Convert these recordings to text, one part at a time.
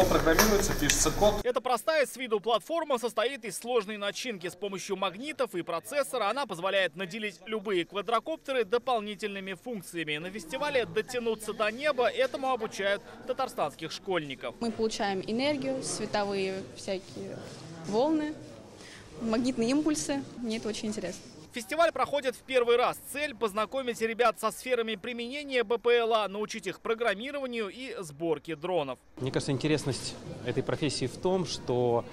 Он программируется, пишется код. Эта простая с виду платформа состоит из сложной начинки. С помощью магнитов и процессора она позволяет наделить любые квадрокоптеры дополнительными функциями. На фестивале «Дотянуться до неба» этому обучают татарстанских школьников. Мы получаем энергию, световые всякие волны, магнитные импульсы. Мне это очень интересно. Фестиваль проходит в первый раз. Цель – познакомить ребят со сферами применения БПЛА, научить их программированию и сборке дронов. Мне кажется, интересность этой профессии в том, что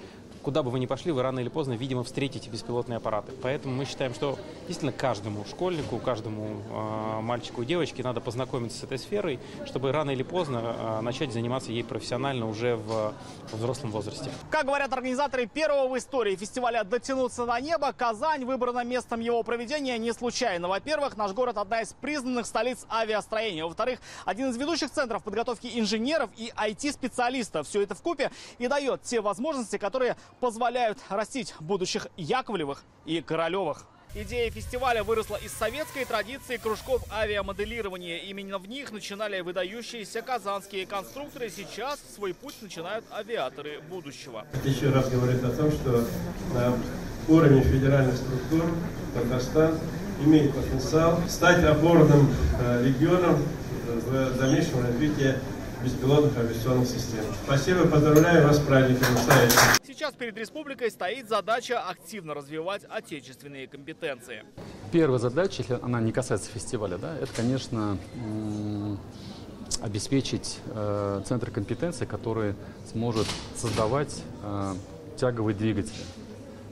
куда бы вы ни пошли, вы рано или поздно, видимо, встретите беспилотные аппараты. Поэтому мы считаем, что действительно каждому школьнику, каждому мальчику и девочке надо познакомиться с этой сферой, чтобы рано или поздно начать заниматься ей профессионально уже в взрослом возрасте. Как говорят организаторы первого в истории фестиваля «Дотянуться до неба», Казань выбрана местом его проведения не случайно. Во-первых, наш город – одна из признанных столиц авиастроения. Во-вторых, один из ведущих центров подготовки инженеров и IT-специалистов. Все это вкупе и дает те возможности, которые позволяют растить будущих Яковлевых и Королевых. Идея фестиваля выросла из советской традиции кружков авиамоделирования. Именно в них начинали выдающиеся казанские конструкторы. Сейчас свой путь начинают авиаторы будущего. Это еще раз говорит о том, что на уровне федеральных структур Татарстан имеет потенциал стать опорным регионом в дальнейшем развитии беспилотных авиационных систем. Спасибо, поздравляю вас с праздником. Сейчас перед республикой стоит задача активно развивать отечественные компетенции. Первая задача, если она не касается фестиваля, да, это, конечно, обеспечить центр компетенции, который сможет создавать тяговые двигатели,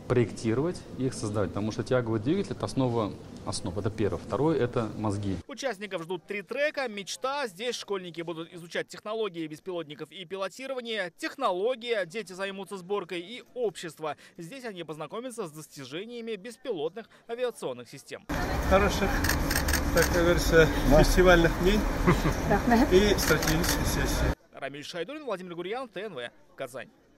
проектировать и их создавать, потому что тяговый двигатель – это основа, это первое. Второе – это мозги. Участников ждут 3 трека. Мечта. Здесь школьники будут изучать технологии беспилотников и пилотирование. Технология. Дети займутся сборкой. И общество. Здесь они познакомятся с достижениями беспилотных авиационных систем. Хороших, так говорится, фестивальных дней и стратегических сессий. Рамиль Шайдуллин, Владимир Гурьянов, ТНВ, Казань.